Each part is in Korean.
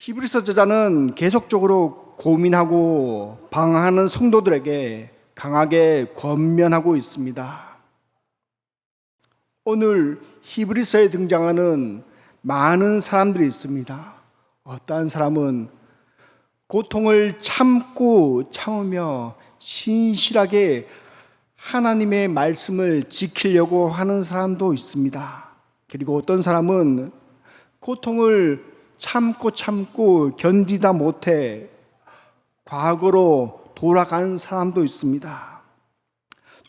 히브리서 저자는 계속적으로 고민하고 방황하는 성도들에게 강하게 권면하고 있습니다. 오늘 히브리서에 등장하는 많은 사람들이 있습니다. 어떠한 사람은 고통을 참고 참으며 신실하게 하나님의 말씀을 지키려고 하는 사람도 있습니다. 그리고 어떤 사람은 고통을 참고 견디다 못해 과거로 돌아간 사람도 있습니다.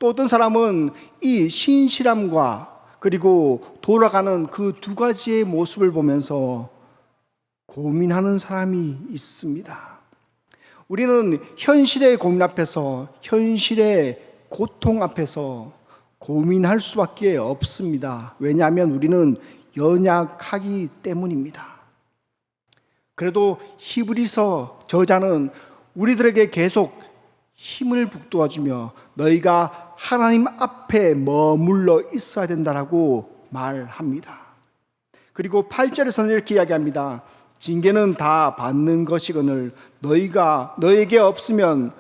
또 어떤 사람은 이 신실함과 그리고 돌아가는 그 두 가지의 모습을 보면서 고민하는 사람이 있습니다. 우리는 현실의 고민 앞에서, 현실의 고통 앞에서 고민할 수밖에 없습니다. 왜냐하면 우리는 연약하기 때문입니다. 그래도 히브리서 저자는 우리들에게 계속 힘을 북돋아주며 너희가 하나님 앞에 머물러 있어야 된다라고 말합니다. 그리고 8절에서는 이렇게 이야기합니다. 징계는 다 받는 것이거늘 너에게 없으면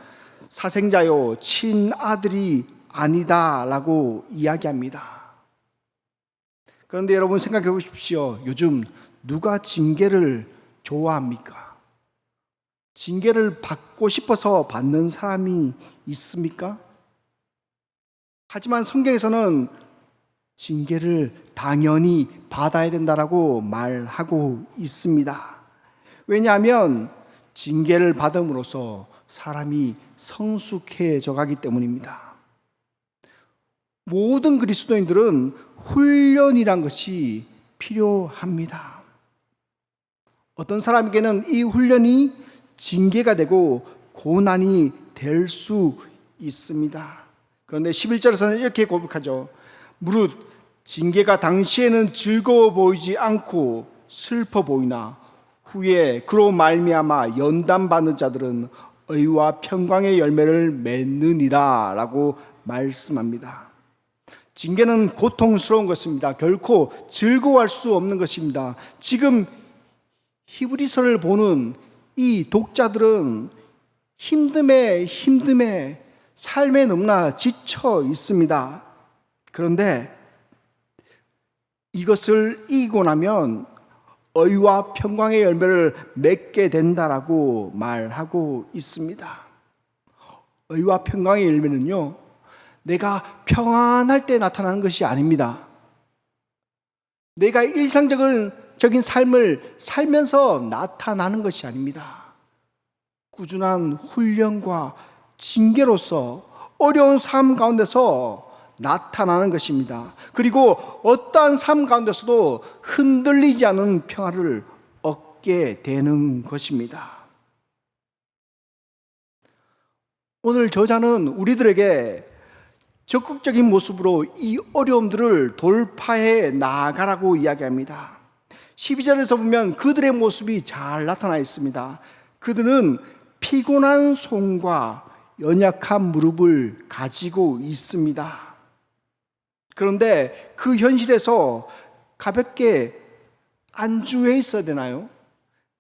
사생자요 친아들이 아니다 라고 이야기합니다. 그런데 여러분 생각해 보십시오. 요즘 누가 징계를 좋아합니까? 징계를 받고 싶어서 받는 사람이 있습니까? 하지만 성경에서는 징계를 당연히 받아야 된다라고 말하고 있습니다. 왜냐하면 징계를 받음으로써 사람이 성숙해져 가기 때문입니다. 모든 그리스도인들은 훈련이란 것이 필요합니다. 어떤 사람에게는 이 훈련이 징계가 되고 고난이 될 수 있습니다. 그런데 11절에서는 이렇게 고백하죠. 무릇 징계가 당시에는 즐거워 보이지 않고 슬퍼 보이나 후에 그로 말미암아 연단받는 자들은 의와 평강의 열매를 맺느니라 라고 말씀합니다. 징계는 고통스러운 것입니다. 결코 즐거워할 수 없는 것입니다. 지금 히브리서를 보는 이 독자들은 힘듦에 삶에 너무나 지쳐 있습니다. 그런데 이것을 이기고 나면 의와 평강의 열매를 맺게 된다라고 말하고 있습니다. 의와 평강의 열매는요, 내가 평안할 때 나타나는 것이 아닙니다. 내가 일상적인 삶을 살면서 나타나는 것이 아닙니다. 꾸준한 훈련과 징계로서 어려운 삶 가운데서 나타나는 것입니다. 그리고 어떠한 삶 가운데서도 흔들리지 않은 평화를 얻게 되는 것입니다. 오늘 저자는 우리들에게 적극적인 모습으로 이 어려움들을 돌파해 나아가라고 이야기합니다. 12절에서 보면 그들의 모습이 잘 나타나 있습니다. 그들은 피곤한 손과 연약한 무릎을 가지고 있습니다. 그런데 그 현실에서 가볍게 안주해 있어야 되나요?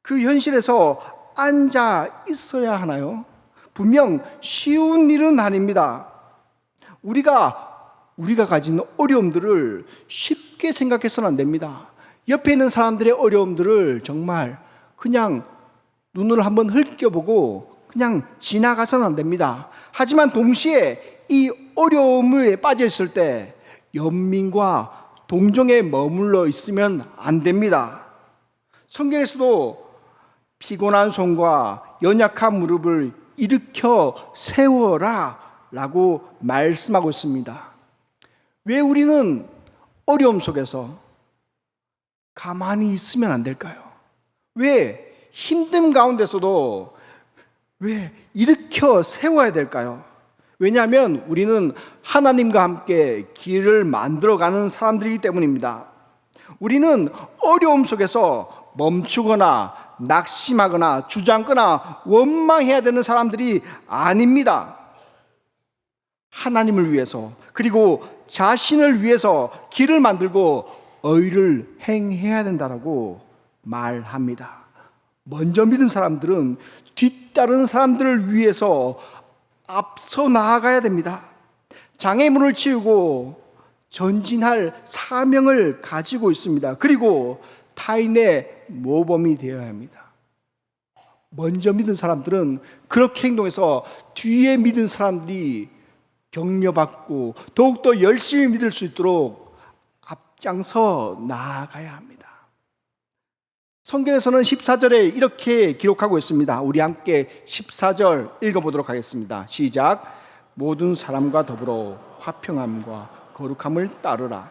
그 현실에서 앉아 있어야 하나요? 분명 쉬운 일은 아닙니다. 우리가 가진 어려움들을 쉽게 생각해서는 안 됩니다. 옆에 있는 사람들의 어려움들을 정말 그냥 눈을 한번 흘겨보고 그냥 지나가서는 안 됩니다. 하지만 동시에 이 어려움에 빠져 있을 때 연민과 동정에 머물러 있으면 안 됩니다. 성경에서도 피곤한 손과 연약한 무릎을 일으켜 세워라 라고 말씀하고 있습니다. 왜 우리는 어려움 속에서 가만히 있으면 안 될까요? 왜 힘듦 가운데서도 왜 일으켜 세워야 될까요? 왜냐하면 우리는 하나님과 함께 길을 만들어가는 사람들이기 때문입니다. 우리는 어려움 속에서 멈추거나 낙심하거나 주저앉거나 원망해야 되는 사람들이 아닙니다. 하나님을 위해서 그리고 자신을 위해서 길을 만들고 의를 행해야 된다라고 말합니다. 먼저 믿은 사람들은 뒤따르는 사람들을 위해서 앞서 나아가야 됩니다. 장애물을 치우고 전진할 사명을 가지고 있습니다. 그리고 타인의 모범이 되어야 합니다. 먼저 믿은 사람들은 그렇게 행동해서 뒤에 믿은 사람들이 격려받고 더욱더 열심히 믿을 수 있도록 앞장서 나아가야 합니다. 성경에서는 14절에 이렇게 기록하고 있습니다. 우리 함께 14절 읽어보도록 하겠습니다. 시작. 모든 사람과 더불어 화평함과 거룩함을 따르라.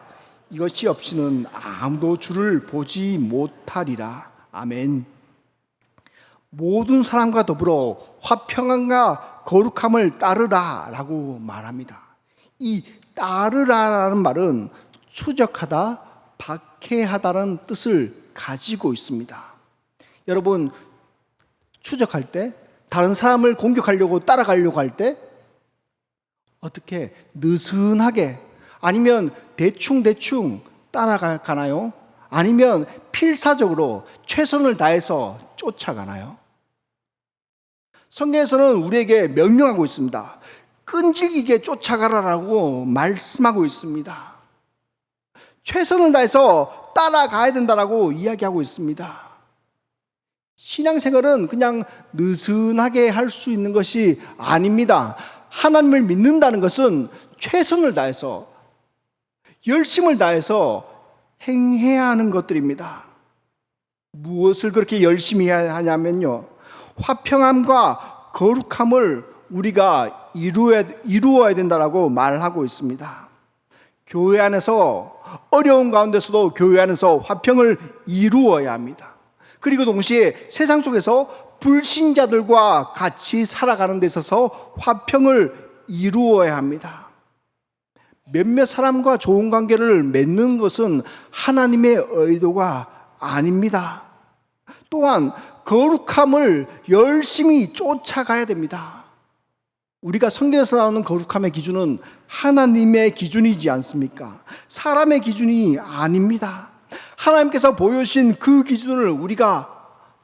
이것이 없이는 아무도 주를 보지 못하리라. 아멘. 모든 사람과 더불어 화평함과 거룩함을 따르라 라고 말합니다. 이 따르라라는 말은 추적하다, 박해하다는 뜻을 가지고 있습니다. 여러분, 추적할 때, 다른 사람을 공격하려고 따라가려고 할 때 어떻게 느슨하게 아니면 대충 따라가나요? 아니면 필사적으로 최선을 다해서 쫓아가나요? 성경에서는 우리에게 명령하고 있습니다. 끈질기게 쫓아가라라고 말씀하고 있습니다. 최선을 다해서 따라가야 된다라고 이야기하고 있습니다. 신앙생활은 그냥 느슨하게 할 수 있는 것이 아닙니다. 하나님을 믿는다는 것은 최선을 다해서 열심을 다해서 행해야 하는 것들입니다. 무엇을 그렇게 열심히 해야 하냐면요, 화평함과 거룩함을 우리가 이루어야 된다라고 말하고 있습니다. 교회 안에서 어려운 가운데서도 교회 안에서 화평을 이루어야 합니다. 그리고 동시에 세상 속에서 불신자들과 같이 살아가는 데 있어서 화평을 이루어야 합니다. 몇몇 사람과 좋은 관계를 맺는 것은 하나님의 의도가 아닙니다. 또한 거룩함을 열심히 쫓아가야 됩니다. 우리가 성경에서 나오는 거룩함의 기준은 하나님의 기준이지 않습니까? 사람의 기준이 아닙니다. 하나님께서 보여주신 그 기준을 우리가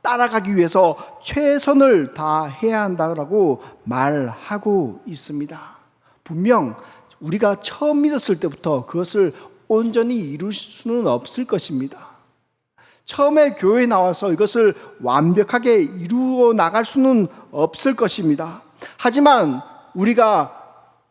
따라가기 위해서 최선을 다해야 한다고 말하고 있습니다. 분명 우리가 처음 믿었을 때부터 그것을 온전히 이룰 수는 없을 것입니다. 처음에 교회에 나와서 이것을 완벽하게 이루어 나갈 수는 없을 것입니다. 하지만 우리가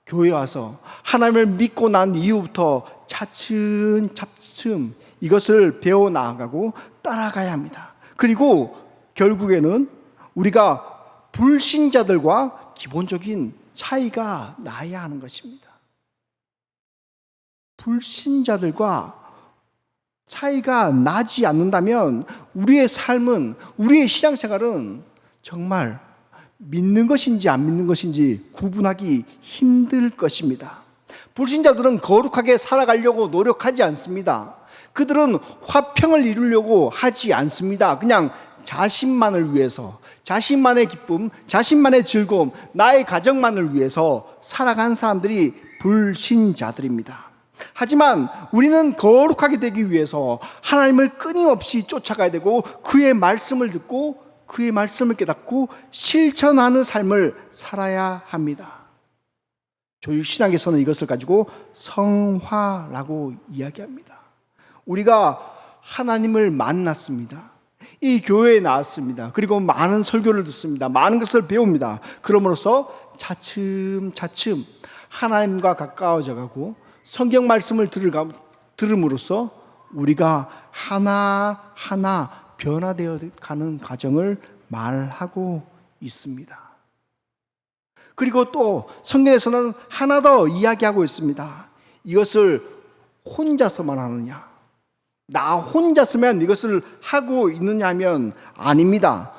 교회에 와서 하나님을 믿고 난 이후부터 차츰차츰 이것을 배워 나가고 따라가야 합니다. 그리고 결국에는 우리가 불신자들과 기본적인 차이가 나야 하는 것입니다. 불신자들과 차이가 나지 않는다면 우리의 삶은, 우리의 신앙생활은 정말 믿는 것인지 안 믿는 것인지 구분하기 힘들 것입니다. 불신자들은 거룩하게 살아가려고 노력하지 않습니다. 그들은 화평을 이루려고 하지 않습니다. 그냥 자신만을 위해서, 자신만의 기쁨, 자신만의 즐거움, 나의 가정만을 위해서 살아간 사람들이 불신자들입니다. 하지만 우리는 거룩하게 되기 위해서 하나님을 끊임없이 쫓아가야 되고, 그의 말씀을 듣고 그의 말씀을 깨닫고 실천하는 삶을 살아야 합니다. 조유신학에서는 이것을 가지고 성화라고 이야기합니다. 우리가 하나님을 만났습니다. 이 교회에 나왔습니다. 그리고 많은 설교를 듣습니다. 많은 것을 배웁니다. 그러므로써 차츰차츰 하나님과 가까워져 가고 성경 말씀을 들음으로써 우리가 하나하나 변화되어 가는 과정을 말하고 있습니다. 그리고 또 성경에서는 하나 더 이야기하고 있습니다. 이것을 혼자서만 하느냐, 나 혼자서만 이것을 하고 있느냐 하면 아닙니다.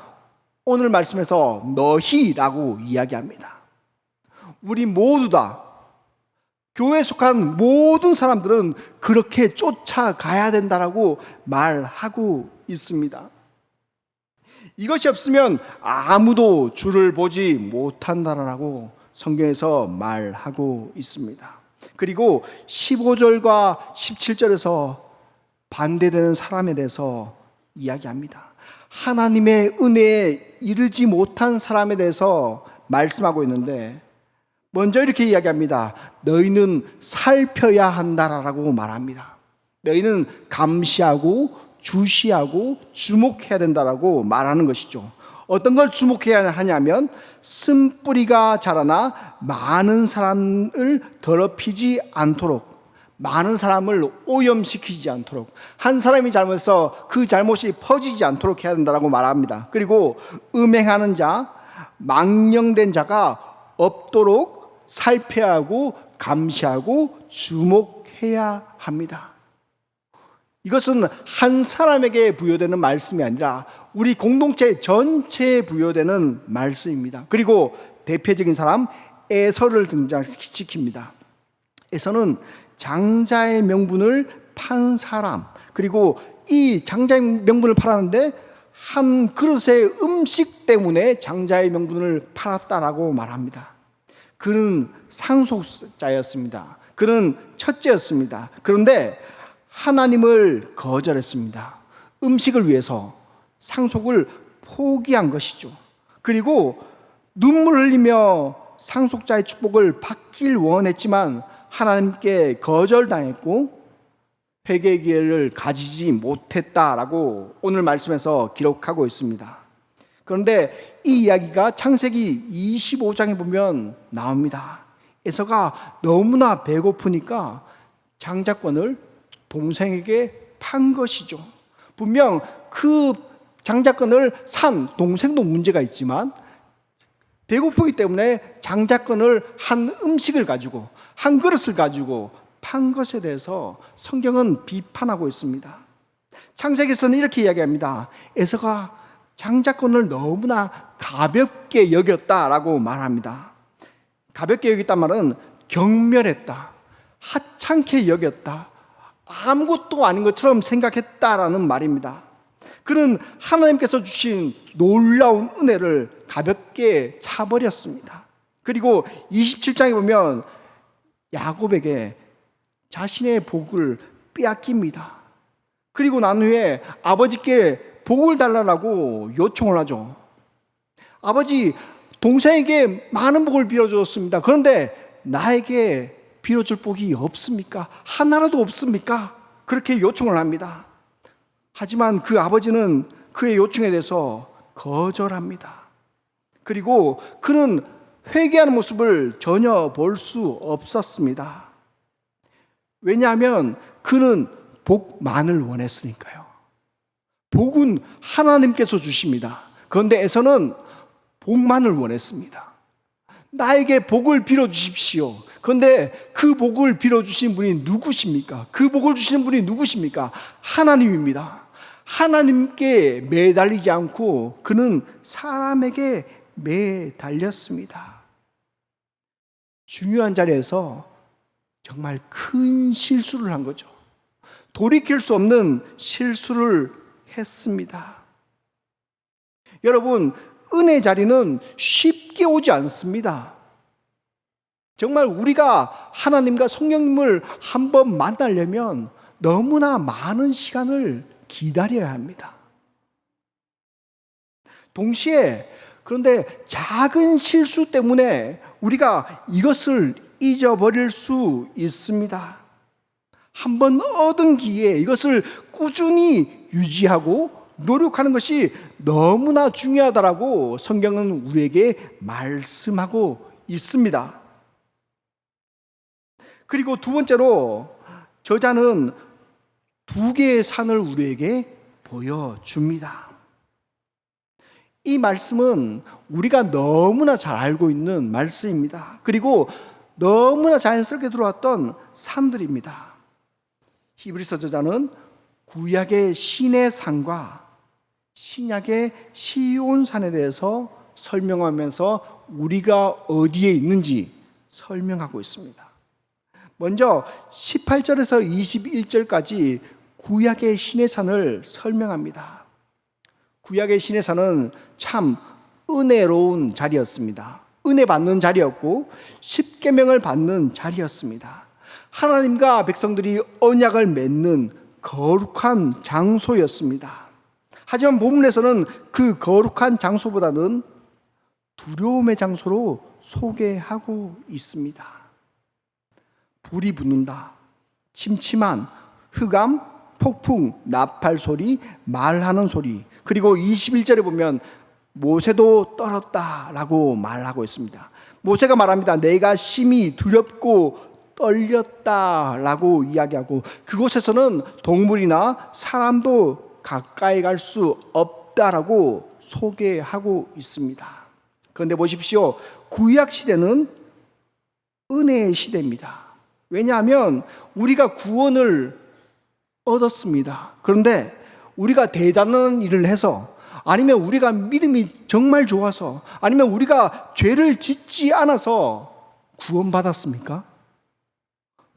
오늘 말씀에서 너희라고 이야기합니다. 우리 모두 다, 교회에 속한 모든 사람들은 그렇게 쫓아가야 된다라고 말하고 있습니다. 이것이 없으면 아무도 주를 보지 못한다라고 성경에서 말하고 있습니다. 그리고 15절과 17절에서 반대되는 사람에 대해서 이야기합니다. 하나님의 은혜에 이르지 못한 사람에 대해서 말씀하고 있는데, 먼저 이렇게 이야기합니다. 너희는 살펴야 한다라고 말합니다. 너희는 감시하고 주시하고 주목해야 된다라고 말하는 것이죠. 어떤 걸 주목해야 하냐면, 쓴뿌리가 자라나 많은 사람을 더럽히지 않도록, 많은 사람을 오염시키지 않도록, 한 사람이 잘못해서 그 잘못이 퍼지지 않도록 해야 된다고 말합니다. 그리고 음행하는 자, 망령된 자가 없도록 살펴야 하고 감시하고 주목해야 합니다. 이것은 한 사람에게 부여되는 말씀이 아니라 우리 공동체 전체에 부여되는 말씀입니다. 그리고 대표적인 사람 에서를 등장시킵니다. 에서는 장자의 명분을 판 사람, 그리고 이 장자의 명분을 팔았는데 한 그릇의 음식 때문에 장자의 명분을 팔았다라고 말합니다. 그는 상속자였습니다. 그는 첫째였습니다. 그런데 하나님을 거절했습니다. 음식을 위해서 상속을 포기한 것이죠. 그리고 눈물 흘리며 상속자의 축복을 받길 원했지만 하나님께 거절당했고 회개의 기회를 가지지 못했다라고 오늘 말씀에서 기록하고 있습니다. 그런데 이 이야기가 창세기 25장에 보면 나옵니다. 에서가 너무나 배고프니까 장자권을 동생에게 판 것이죠. 분명 그 장자권을 산 동생도 문제가 있지만 배고프기 때문에 장자권을 한 음식을 가지고, 한 그릇을 가지고 판 것에 대해서 성경은 비판하고 있습니다. 창세기에서는 이렇게 이야기합니다. 에서가 장자권을 너무나 가볍게 여겼다라고 말합니다. 가볍게 여겼단 말은 경멸했다, 하찮게 여겼다, 아무것도 아닌 것처럼 생각했다라는 말입니다. 그는 하나님께서 주신 놀라운 은혜를 가볍게 차버렸습니다. 그리고 27장에 보면 야곱에게 자신의 복을 빼앗깁니다. 그리고 난 후에 아버지께 복을 달라고 요청을 하죠. 아버지, 동생에게 많은 복을 빌어주었습니다. 그런데 나에게 빌어줄 복이 없습니까? 하나라도 없습니까? 그렇게 요청을 합니다. 하지만 그 아버지는 그의 요청에 대해서 거절합니다. 그리고 그는 회개하는 모습을 전혀 볼 수 없었습니다. 왜냐하면 그는 복만을 원했으니까요. 복은 하나님께서 주십니다. 그런데 에서는 복만을 원했습니다. 나에게 복을 빌어주십시오. 그런데 그 복을 빌어주신 분이 누구십니까? 그 복을 주시는 분이 누구십니까? 하나님입니다. 하나님께 매달리지 않고 그는 사람에게 매달렸습니다. 중요한 자리에서 정말 큰 실수를 한 거죠. 돌이킬 수 없는 실수를 했습니다. 여러분, 은혜 자리는 쉽게 오지 않습니다. 정말 우리가 하나님과 성령님을 한번 만나려면 너무나 많은 시간을 기다려야 합니다. 동시에 그런데 작은 실수 때문에 우리가 이것을 잊어버릴 수 있습니다. 한번 얻은 기회에 이것을 꾸준히 유지하고 노력하는 것이 너무나 중요하다라고 성경은 우리에게 말씀하고 있습니다. 그리고 두 번째로 저자는 두 개의 산을 우리에게 보여줍니다. 이 말씀은 우리가 너무나 잘 알고 있는 말씀입니다. 그리고 너무나 자연스럽게 들어왔던 산들입니다. 히브리서 저자는 구약의 시내 산과 신약의 시온산에 대해서 설명하면서 우리가 어디에 있는지 설명하고 있습니다. 먼저 18절에서 21절까지 구약의 시내산을 설명합니다. 구약의 시내산은 참 은혜로운 자리였습니다. 은혜 받는 자리였고 십계명을 받는 자리였습니다. 하나님과 백성들이 언약을 맺는 거룩한 장소였습니다. 하지만 본문에서는 그 거룩한 장소보다는 두려움의 장소로 소개하고 있습니다. 불이 붙는다, 침침한 흑암, 폭풍, 나팔 소리, 말하는 소리, 그리고 21절에 보면 모세도 떨었다라고 말하고 있습니다. 모세가 말합니다. 내가 심히 두렵고 떨렸다라고 이야기하고, 그곳에서는 동물이나 사람도 가까이 갈 수 없다라고 소개하고 있습니다. 그런데 보십시오. 구약 시대는 은혜의 시대입니다. 왜냐하면 우리가 구원을 얻었습니다. 그런데 우리가 대단한 일을 해서, 아니면 우리가 믿음이 정말 좋아서, 아니면 우리가 죄를 짓지 않아서 구원받았습니까?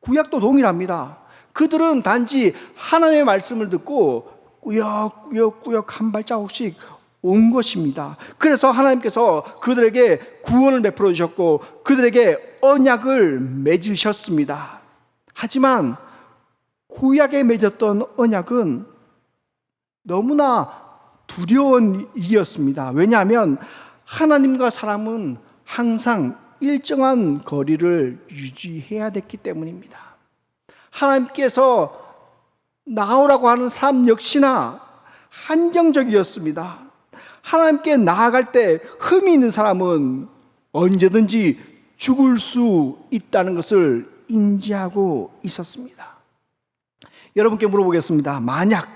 구약도 동일합니다. 그들은 단지 하나님의 말씀을 듣고 꾸역꾸역 한 발자국씩 온 것입니다. 그래서 하나님께서 그들에게 구원을 베풀어 주셨고 그들에게 언약을 맺으셨습니다. 하지만 구약에 맺었던 언약은 너무나 두려운 일이었습니다. 왜냐하면 하나님과 사람은 항상 일정한 거리를 유지해야 됐기 때문입니다. 하나님께서 나오라고 하는 삶 역시나 한정적이었습니다. 하나님께 나아갈 때 흠이 있는 사람은 언제든지 죽을 수 있다는 것을 인지하고 있었습니다. 여러분께 물어보겠습니다. 만약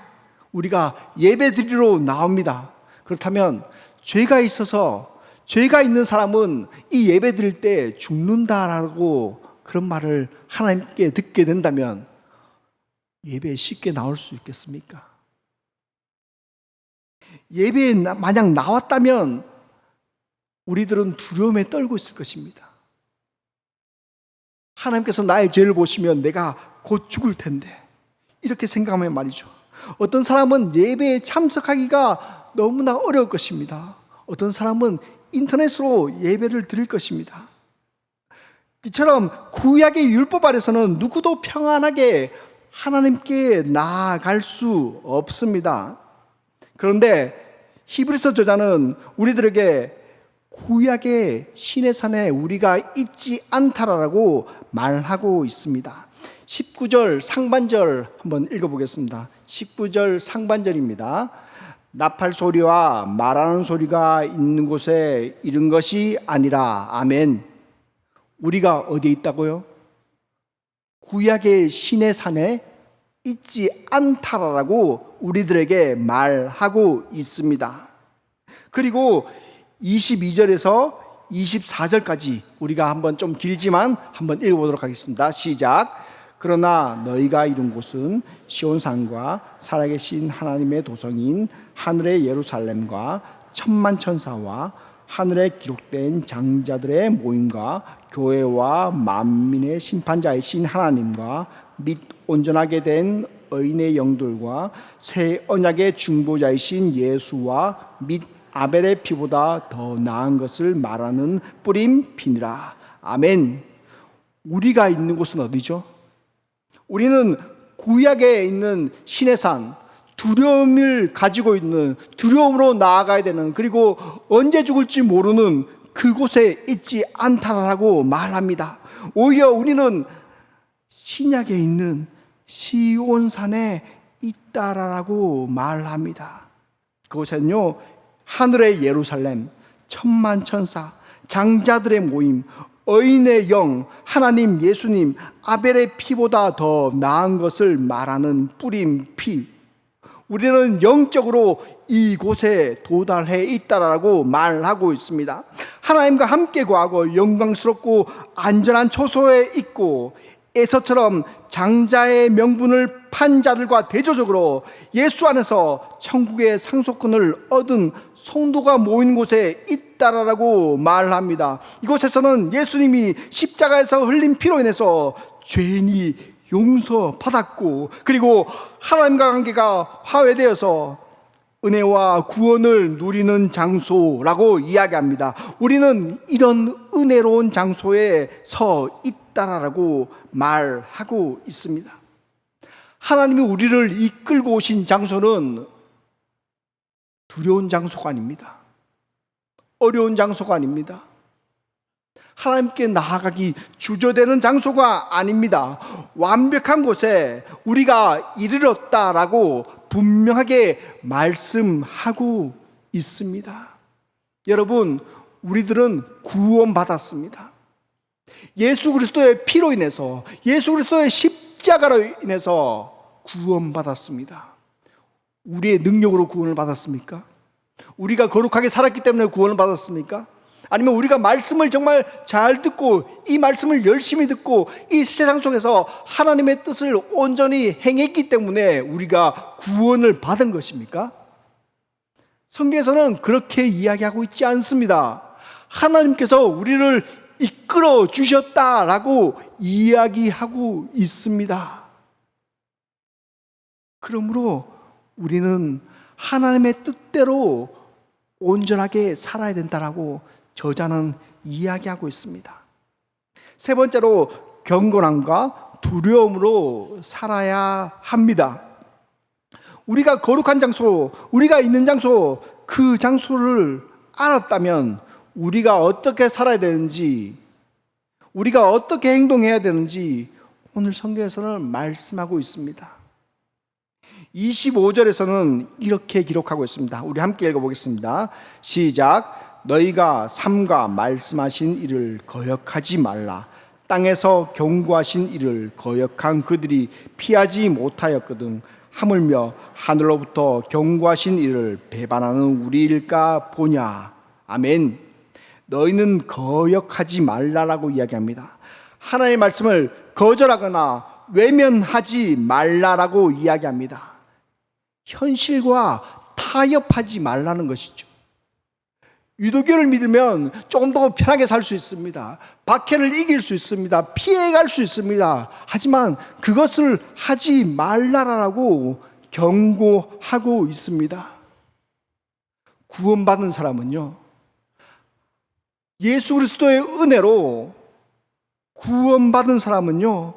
우리가 예배 드리러 나옵니다. 그렇다면 죄가 있어서, 죄가 있는 사람은 이 예배 드릴 때 죽는다라고 그런 말을 하나님께 듣게 된다면 예배에 쉽게 나올 수 있겠습니까? 예배에 만약 나왔다면 우리들은 두려움에 떨고 있을 것입니다. 하나님께서 나의 죄를 보시면 내가 곧 죽을 텐데, 이렇게 생각하면 말이죠. 어떤 사람은 예배에 참석하기가 너무나 어려울 것입니다. 어떤 사람은 인터넷으로 예배를 드릴 것입니다. 이처럼 구약의 율법 아래서는 누구도 평안하게 하나님께 나아갈 수 없습니다. 그런데 히브리서 저자는 우리들에게 구약의 신의 산에 우리가 있지 않다라고 말하고 있습니다. 19절 상반절 한번 읽어보겠습니다. 19절 상반절입니다. 나팔 소리와 말하는 소리가 있는 곳에 이른 것이 아니라. 아멘. 우리가 어디에 있다고요? 구약의 신의 산에 있지 않다라고 우리들에게 말하고 있습니다. 그리고 22절에서 24절까지 우리가 한번 좀 길지만 한번 읽어보도록 하겠습니다. 시작. 그러나 너희가 이룬 곳은 시온산과 살아계신 하나님의 도성인 하늘의 예루살렘과 천만 천사와 하늘에 기록된 장자들의 모임과 교회와 만민의 심판자이신 하나님과 및 온전하게 된 의인의 영들과 새 언약의 중보자이신 예수와 및 아벨의 피보다 더 나은 것을 말하는 뿌린 피니라. 아멘. 우리가 있는 곳은 어디죠? 우리는 구약에 있는 신의 산, 두려움을 가지고 있는, 두려움으로 나아가야 되는, 그리고 언제 죽을지 모르는 그곳에 있지 않다라고 말합니다. 오히려 우리는 신약에 있는 시온산에 있다라고 말합니다. 그곳에는요, 하늘의 예루살렘, 천만 천사, 장자들의 모임, 의인의 영, 하나님 예수님, 아벨의 피보다 더 나은 것을 말하는 뿌린 피, 우리는 영적으로 이곳에 도달해 있다라고 말하고 있습니다. 하나님과 함께 거하고 영광스럽고 안전한 초소에 있고, 에서처럼 장자의 명분을 판 자들과 대조적으로 예수 안에서 천국의 상속권을 얻은 성도가 모인 곳에 있다라고 말합니다. 이곳에서는 예수님이 십자가에서 흘린 피로 인해서 죄인이 용서받았고, 그리고 하나님과 관계가 화해되어서 은혜와 구원을 누리는 장소라고 이야기합니다. 우리는 이런 은혜로운 장소에 서 있다라고 말하고 있습니다. 하나님이 우리를 이끌고 오신 장소는 두려운 장소가 아닙니다. 어려운 장소가 아닙니다. 하나님께 나아가기 주저되는 장소가 아닙니다. 완벽한 곳에 우리가 이르렀다라고 분명하게 말씀하고 있습니다. 여러분, 우리들은 구원받았습니다. 예수 그리스도의 피로 인해서, 예수 그리스도의 십자가로 인해서 구원받았습니다. 우리의 능력으로 구원을 받았습니까? 우리가 거룩하게 살았기 때문에 구원을 받았습니까? 아니면 우리가 말씀을 정말 잘 듣고 이 말씀을 열심히 듣고 이 세상 속에서 하나님의 뜻을 온전히 행했기 때문에 우리가 구원을 받은 것입니까? 성경에서는 그렇게 이야기하고 있지 않습니다. 하나님께서 우리를 이끌어 주셨다라고 이야기하고 있습니다. 그러므로 우리는 하나님의 뜻대로 온전하게 살아야 된다라고 저자는 이야기하고 있습니다. 세 번째로 경건함과 두려움으로 살아야 합니다. 우리가 거룩한 장소, 우리가 있는 장소, 그 장소를 알았다면 우리가 어떻게 살아야 되는지, 우리가 어떻게 행동해야 되는지 오늘 성경에서는 말씀하고 있습니다. 25절에서는 이렇게 기록하고 있습니다. 우리 함께 읽어보겠습니다. 시작. 너희가 삼가 말씀하신 일을 거역하지 말라. 땅에서 경고하신 일을 거역한 그들이 피하지 못하였거든. 하물며 하늘로부터 경고하신 일을 배반하는 우리일까 보냐. 아멘. 너희는 거역하지 말라라고 이야기합니다. 하나님의 말씀을 거절하거나 외면하지 말라라고 이야기합니다. 현실과 타협하지 말라는 것이죠. 유도교를 믿으면 조금 더 편하게 살 수 있습니다. 박해를 이길 수 있습니다. 피해갈 수 있습니다. 하지만 그것을 하지 말라라고 경고하고 있습니다. 구원받은 사람은요, 예수 그리스도의 은혜로 구원받은 사람은요,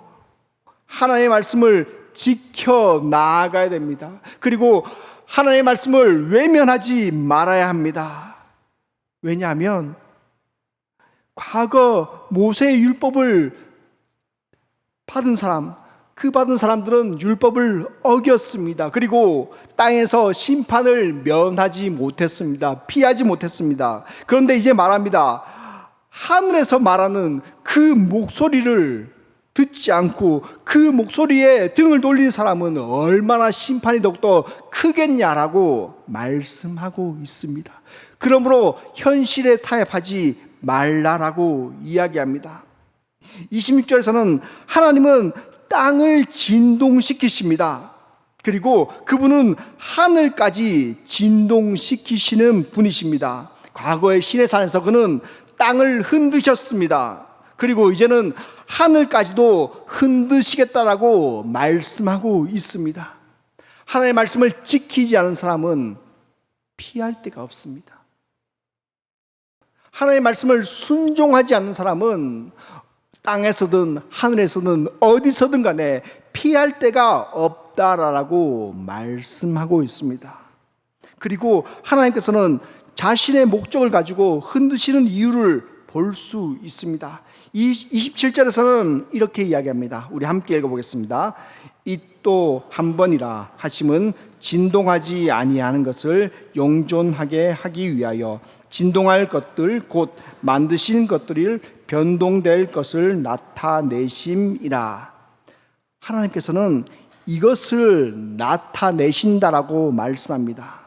하나님의 말씀을 지켜 나아가야 됩니다. 그리고 하나님의 말씀을 외면하지 말아야 합니다. 왜냐하면 과거 모세의 율법을 받은 사람, 그 받은 사람들은 율법을 어겼습니다. 그리고 땅에서 심판을 면하지 못했습니다. 피하지 못했습니다. 그런데 이제 말합니다. 하늘에서 말하는 그 목소리를 듣지 않고 그 목소리에 등을 돌린 사람은 얼마나 심판이 더욱더 크겠냐라고 말씀하고 있습니다. 그러므로 현실에 타협하지 말라라고 이야기합니다. 26절에서는 하나님은 땅을 진동시키십니다. 그리고 그분은 하늘까지 진동시키시는 분이십니다. 과거의 시내산에서 그는 땅을 흔드셨습니다. 그리고 이제는 하늘까지도 흔드시겠다라고 말씀하고 있습니다. 하나님의 말씀을 지키지 않은 사람은 피할 데가 없습니다. 하나님의 말씀을 순종하지 않는 사람은 땅에서든 하늘에서든 어디서든 간에 피할 데가 없다라고 말씀하고 있습니다. 그리고 하나님께서는 자신의 목적을 가지고 흔드시는 이유를 볼 수 있습니다. 27절에서는 이렇게 이야기합니다. 우리 함께 읽어보겠습니다. 이 또 한 번이라 하심은 진동하지 아니하는 것을 용존하게 하기 위하여 진동할 것들 곧 만드신 것들을 변동될 것을 나타내심이라. 하나님께서는 이것을 나타내신다라고 말씀합니다.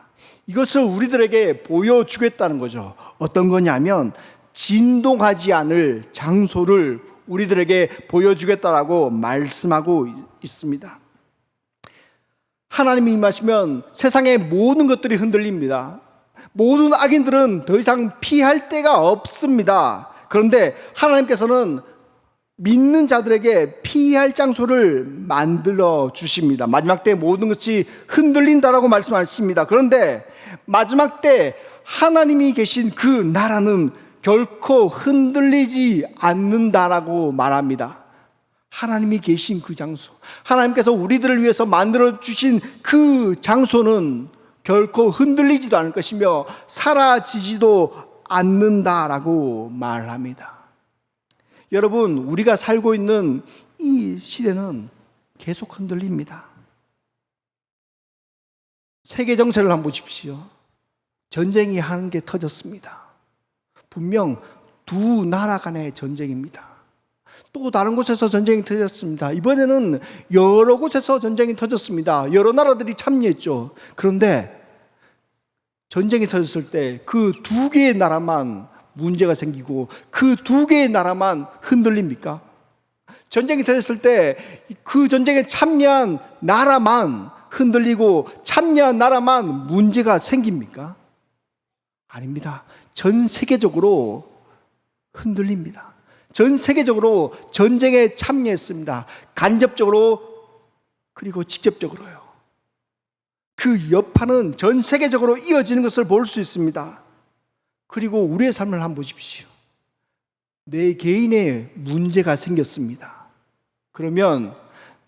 이것을 우리들에게 보여주겠다는 거죠. 어떤 거냐면 진동하지 않을 장소를 우리들에게 보여주겠다라고 말씀하고 있습니다. 하나님이 임하시면 세상의 모든 것들이 흔들립니다. 모든 악인들은 더 이상 피할 데가 없습니다. 그런데 하나님께서는 믿는 자들에게 피할 장소를 만들어 주십니다. 마지막 때 모든 것이 흔들린다라고 말씀하십니다. 그런데 마지막 때 하나님이 계신 그 나라는 결코 흔들리지 않는다라고 말합니다. 하나님이 계신 그 장소, 하나님께서 우리들을 위해서 만들어 주신 그 장소는 결코 흔들리지도 않을 것이며 사라지지도 않는다라고 말합니다. 여러분, 우리가 살고 있는 이 시대는 계속 흔들립니다. 세계 정세를 한번 보십시오. 전쟁이 한 개 터졌습니다. 분명 두 나라 간의 전쟁입니다. 또 다른 곳에서 전쟁이 터졌습니다. 이번에는 여러 곳에서 전쟁이 터졌습니다. 여러 나라들이 참여했죠. 그런데 전쟁이 터졌을 때 그 두 개의 나라만 문제가 생기고 그 두 개의 나라만 흔들립니까? 전쟁이 터졌을 때 그 전쟁에 참여한 나라만 흔들리고 참여한 나라만 문제가 생깁니까? 아닙니다. 전 세계적으로 흔들립니다. 전 세계적으로 전쟁에 참여했습니다. 간접적으로 그리고 직접적으로요. 그 여파는 전 세계적으로 이어지는 것을 볼 수 있습니다. 그리고 우리의 삶을 한번 보십시오. 내 개인의 문제가 생겼습니다. 그러면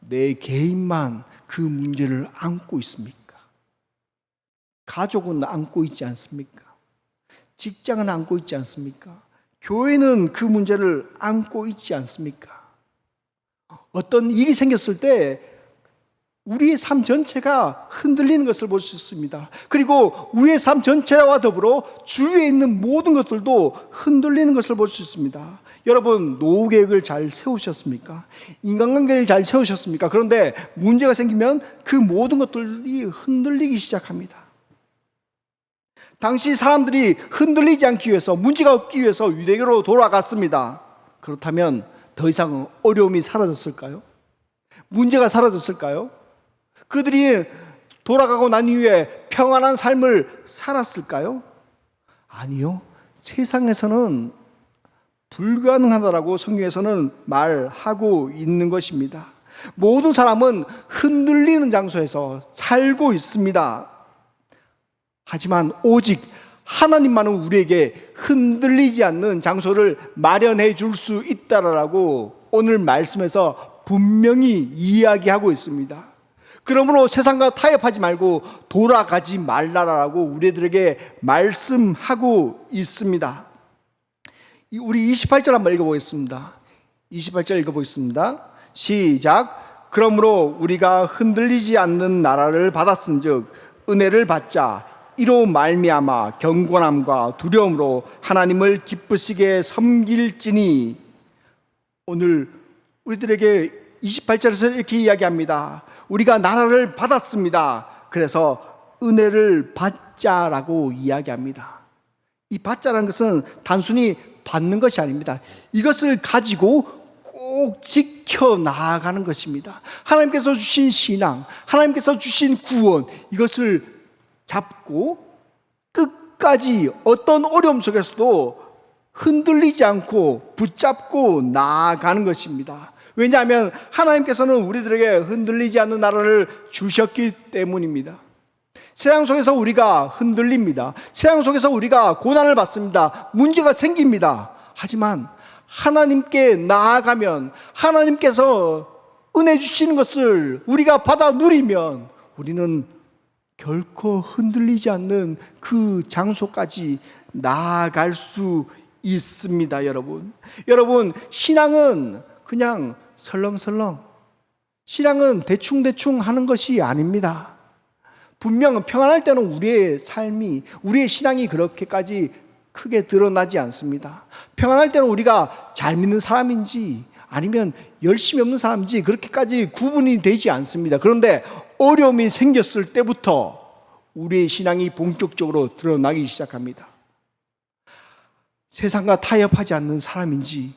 내 개인만 그 문제를 안고 있습니까? 가족은 안고 있지 않습니까? 직장은 안고 있지 않습니까? 교회는 그 문제를 안고 있지 않습니까? 어떤 일이 생겼을 때 우리의 삶 전체가 흔들리는 것을 볼 수 있습니다. 그리고 우리의 삶 전체와 더불어 주위에 있는 모든 것들도 흔들리는 것을 볼 수 있습니다. 여러분, 노후 계획을 잘 세우셨습니까? 인간관계를 잘 세우셨습니까? 그런데 문제가 생기면 그 모든 것들이 흔들리기 시작합니다. 당시 사람들이 흔들리지 않기 위해서, 문제가 없기 위해서 유대교로 돌아갔습니다. 그렇다면 더 이상 어려움이 사라졌을까요? 문제가 사라졌을까요? 그들이 돌아가고 난 이후에 평안한 삶을 살았을까요? 아니요. 세상에서는 불가능하다라고 성경에서는 말하고 있는 것입니다. 모든 사람은 흔들리는 장소에서 살고 있습니다. 하지만 오직 하나님만은 우리에게 흔들리지 않는 장소를 마련해 줄 수 있다라고 오늘 말씀에서 분명히 이야기하고 있습니다. 그러므로 세상과 타협하지 말고 돌아가지 말라라고 우리들에게 말씀하고 있습니다. 우리 28절 한번 읽어보겠습니다. 28절 읽어보겠습니다. 시작. 그러므로 우리가 흔들리지 않는 나라를 받았은즉 은혜를 받자 이로 말미암아 경건함과 두려움으로 하나님을 기쁘시게 섬길지니. 오늘 우리들에게 28절에서 이렇게 이야기합니다. 우리가 나라를 받았습니다. 그래서 은혜를 받자라고 이야기합니다. 이 받자라는 것은 단순히 받는 것이 아닙니다. 이것을 가지고 꼭 지켜 나아가는 것입니다. 하나님께서 주신 신앙, 하나님께서 주신 구원, 이것을 잡고 끝까지 어떤 어려움 속에서도 흔들리지 않고 붙잡고 나아가는 것입니다. 왜냐하면 하나님께서는 우리들에게 흔들리지 않는 나라를 주셨기 때문입니다. 세상 속에서 우리가 흔들립니다. 세상 속에서 우리가 고난을 받습니다. 문제가 생깁니다. 하지만 하나님께 나아가면, 하나님께서 은혜 주시는 것을 우리가 받아 누리면 우리는 결코 흔들리지 않는 그 장소까지 나아갈 수 있습니다. 여러분, 신앙은 그냥 설렁설렁, 신앙은 대충대충 하는 것이 아닙니다. 분명 평안할 때는 우리의 삶이, 우리의 신앙이 그렇게까지 크게 드러나지 않습니다. 평안할 때는 우리가 잘 믿는 사람인지 아니면 열심히 없는 사람인지 그렇게까지 구분이 되지 않습니다. 그런데 어려움이 생겼을 때부터 우리의 신앙이 본격적으로 드러나기 시작합니다. 세상과 타협하지 않는 사람인지,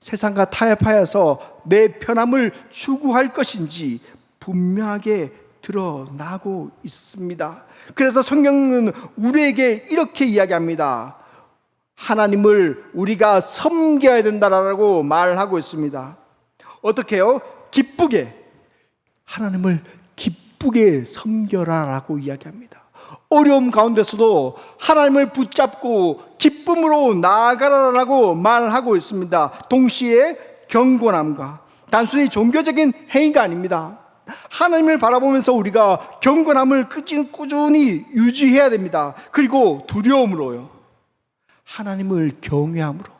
세상과 타협하여서 내 편함을 추구할 것인지 분명하게 드러나고 있습니다. 그래서 성경은 우리에게 이렇게 이야기합니다. 하나님을 우리가 섬겨야 된다라고 말하고 있습니다. 어떻게 해요? 기쁘게, 하나님을 기쁘게 섬겨라라고 이야기합니다. 어려움 가운데서도 하나님을 붙잡고 기쁨으로 나아가라라고 말하고 있습니다. 동시에 경건함과, 단순히 종교적인 행위가 아닙니다. 하나님을 바라보면서 우리가 경건함을 꾸준히 유지해야 됩니다. 그리고 두려움으로요. 하나님을 경외함으로,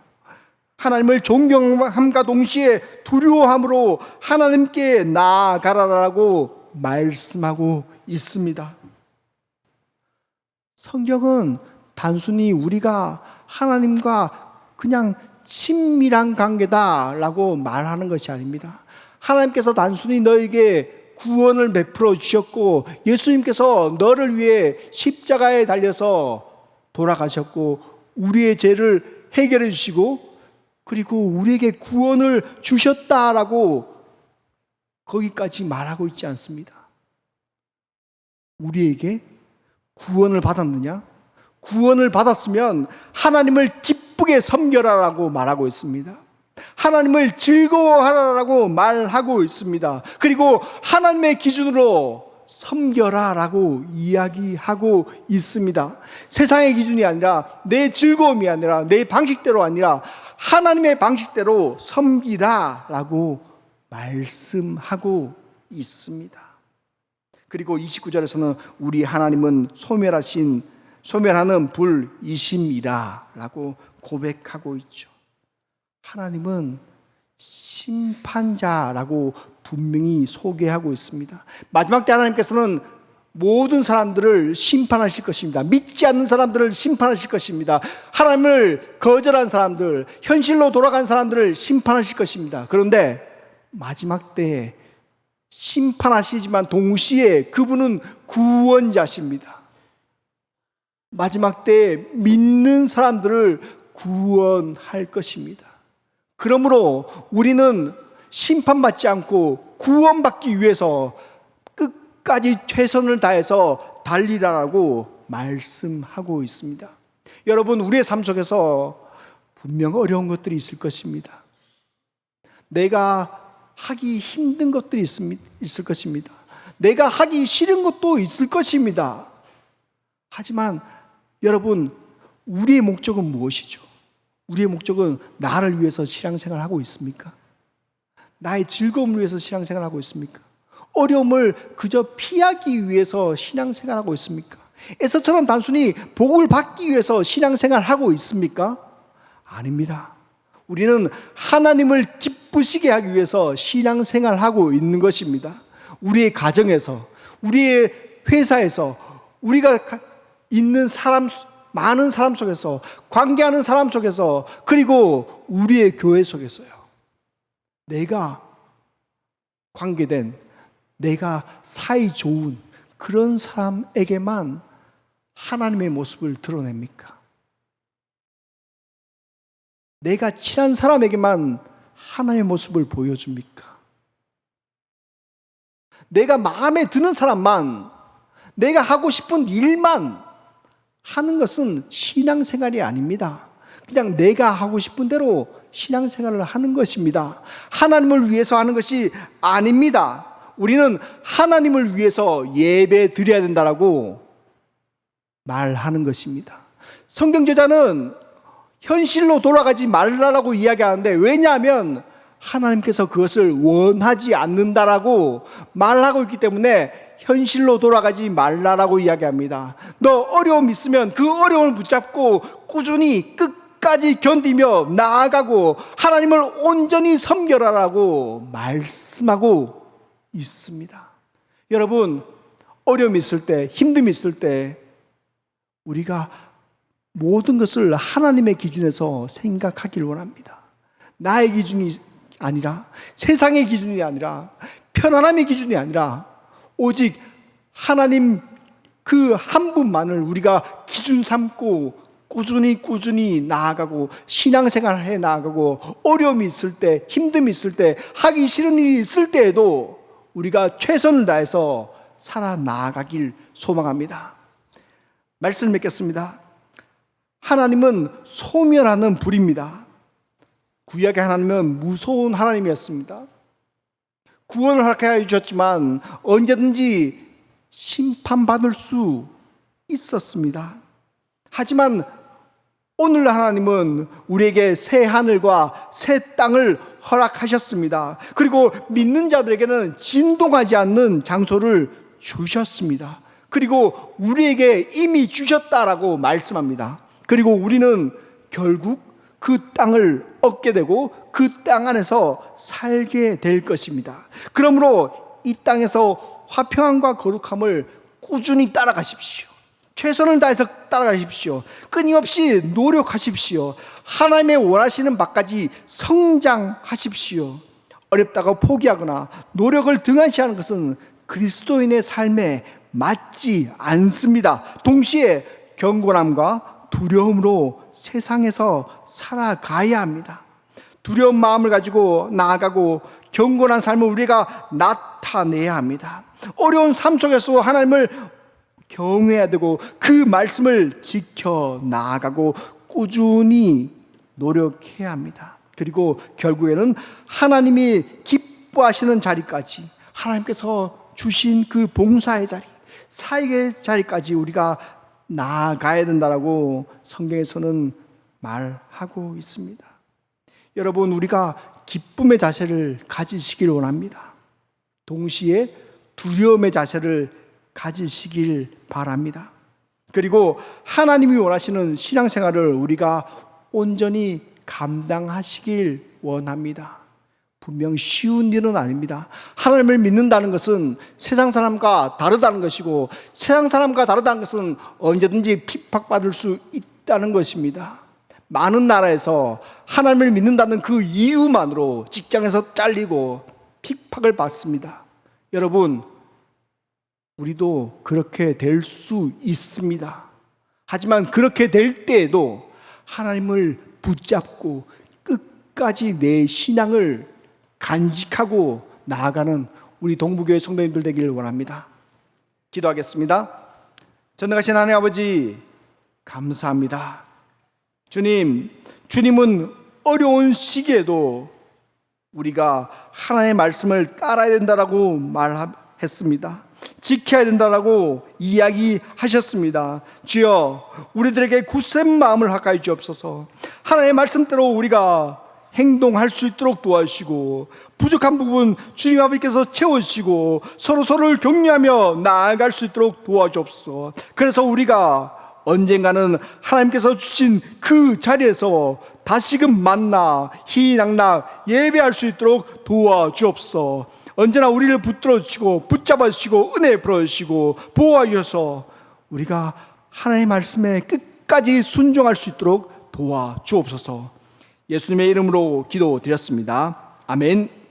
하나님을 존경함과 동시에 두려워함으로 하나님께 나아가라라고 말씀하고 있습니다. 성경은 단순히 우리가 하나님과 그냥 친밀한 관계다라고 말하는 것이 아닙니다. 하나님께서 단순히 너에게 구원을 베풀어 주셨고, 예수님께서 너를 위해 십자가에 달려서 돌아가셨고 우리의 죄를 해결해 주시고 그리고 우리에게 구원을 주셨다라고 거기까지 말하고 있지 않습니다. 우리에게 구원을 받았느냐? 구원을 받았으면 하나님을 기쁘게 섬겨라라고 말하고 있습니다. 하나님을 즐거워하라라고 말하고 있습니다. 그리고 하나님의 기준으로 섬겨라라고 이야기하고 있습니다. 세상의 기준이 아니라, 내 즐거움이 아니라, 내 방식대로 아니라 하나님의 방식대로 섬기라라고 말씀하고 있습니다. 그리고 29절에서는 우리 하나님은 소멸하는 불이심이라라고 고백하고 있죠. 하나님은 심판자라고 분명히 소개하고 있습니다. 마지막 때 하나님께서는 모든 사람들을 심판하실 것입니다. 믿지 않는 사람들을 심판하실 것입니다. 하나님을 거절한 사람들, 현실로 돌아간 사람들을 심판하실 것입니다. 그런데 마지막 때에 심판하시지만 동시에 그분은 구원자십니다. 마지막 때에 믿는 사람들을 구원할 것입니다. 그러므로 우리는 심판받지 않고 구원받기 위해서 끝까지 최선을 다해서 달리라고 말씀하고 있습니다. 여러분, 우리의 삶 속에서 분명 어려운 것들이 있을 것입니다. 내가 하기 힘든 것들이 있을 것입니다. 내가 하기 싫은 것도 있을 것입니다. 하지만 여러분, 우리의 목적은 무엇이죠? 우리의 목적은 나를 위해서 신앙생활을 하고 있습니까? 나의 즐거움을 위해서 신앙생활을 하고 있습니까? 어려움을 그저 피하기 위해서 신앙생활을 하고 있습니까? 에서처럼 단순히 복을 받기 위해서 신앙생활을 하고 있습니까? 아닙니다. 우리는 하나님을 기쁘시게 하기 위해서 신앙생활을 하고 있는 것입니다. 우리의 가정에서, 우리의 회사에서, 우리가 있는 많은 사람 속에서, 관계하는 사람 속에서, 그리고 우리의 교회 속에서요. 내가 관계된, 내가 사이 좋은 그런 사람에게만 하나님의 모습을 드러냅니까? 내가 친한 사람에게만 하나님의 모습을 보여줍니까? 내가 마음에 드는 사람만, 내가 하고 싶은 일만 하는 것은 신앙생활이 아닙니다. 그냥 내가 하고 싶은 대로 신앙생활을 하는 것입니다. 하나님을 위해서 하는 것이 아닙니다. 우리는 하나님을 위해서 예배 드려야 된다라고 말하는 것입니다. 성경 저자는 현실로 돌아가지 말라라고 이야기하는데, 왜냐하면 하나님께서 그것을 원하지 않는다라고 말하고 있기 때문에 현실로 돌아가지 말라라고 이야기합니다. 너 어려움 있으면 그 어려움을 붙잡고 꾸준히 끝까지 견디며 나아가고 하나님을 온전히 섬겨라라고 말씀하고 있습니다. 여러분, 어려움이 있을 때, 힘듦이 있을 때 우리가 모든 것을 하나님의 기준에서 생각하길 원합니다. 나의 기준이 아니라, 세상의 기준이 아니라, 편안함의 기준이 아니라 오직 하나님 그 한 분만을 우리가 기준 삼고 꾸준히 나아가고 신앙생활을 해 나아가고, 어려움이 있을 때, 힘듦이 있을 때, 하기 싫은 일이 있을 때에도 우리가 최선을 다해서 살아 나아가길 소망합니다. 말씀을 맺겠습니다. 하나님은 소멸하는 불입니다. 구약의 하나님은 무서운 하나님이었습니다. 구원을 허락하여 주셨지만 언제든지 심판받을 수 있었습니다. 하지만 오늘 하나님은 우리에게 새 하늘과 새 땅을 허락하셨습니다. 그리고 믿는 자들에게는 진동하지 않는 장소를 주셨습니다. 그리고 우리에게 이미 주셨다라고 말씀합니다. 그리고 우리는 결국 그 땅을 얻게 되고 그 땅 안에서 살게 될 것입니다. 그러므로 이 땅에서 화평함과 거룩함을 꾸준히 따라가십시오. 최선을 다해서 따라가십시오. 끊임없이 노력하십시오. 하나님의 원하시는 바까지 성장하십시오. 어렵다고 포기하거나 노력을 등한시하는 것은 그리스도인의 삶에 맞지 않습니다. 동시에 경건함과 두려움으로 세상에서 살아가야 합니다. 두려운 마음을 가지고 나아가고 경건한 삶을 우리가 나타내야 합니다. 어려운 삶 속에서 하나님을 경외해야 되고 그 말씀을 지켜 나아가고 꾸준히 노력해야 합니다. 그리고 결국에는 하나님이 기뻐하시는 자리까지, 하나님께서 주신 그 봉사의 자리, 사역의 자리까지 우리가 나아가야 된다라고 성경에서는 말하고 있습니다. 여러분, 우리가 기쁨의 자세를 가지시길 원합니다. 동시에 두려움의 자세를 가지시길 바랍니다. 그리고 하나님이 원하시는 신앙생활을 우리가 온전히 감당하시길 원합니다. 분명 쉬운 일은 아닙니다. 하나님을 믿는다는 것은 세상 사람과 다르다는 것이고, 세상 사람과 다르다는 것은 언제든지 핍박받을 수 있다는 것입니다. 많은 나라에서 하나님을 믿는다는 그 이유만으로 직장에서 잘리고 핍박을 받습니다. 여러분, 우리도 그렇게 될 수 있습니다. 하지만 그렇게 될 때에도 하나님을 붙잡고 끝까지 내 신앙을 간직하고 나아가는 우리 동부교회 성도님들 되기를 원합니다. 기도하겠습니다. 전능하신 하나님 아버지, 감사합니다. 주님은 어려운 시기에도 우리가 하나님의 말씀을 따라야 된다라고 말했습니다. 지켜야 된다라고 이야기하셨습니다. 주여, 우리들에게 굳센 마음을 가까이 주옵소서. 하나님의 말씀대로 우리가 행동할 수 있도록 도와주시고, 부족한 부분 주님 아버지께서 채워주시고, 서로를 격려하며 나아갈 수 있도록 도와주옵소서. 그래서 우리가 언젠가는 하나님께서 주신 그 자리에서 다시금 만나 희낙낙 예배할 수 있도록 도와주옵소서. 언제나 우리를 붙들어 주시고 붙잡아 주시고 은혜 베풀어 주시고 보호하여 주셔서 우리가 하나님의 말씀에 끝까지 순종할 수 있도록 도와주옵소서. 예수님의 이름으로 기도드렸습니다. 아멘.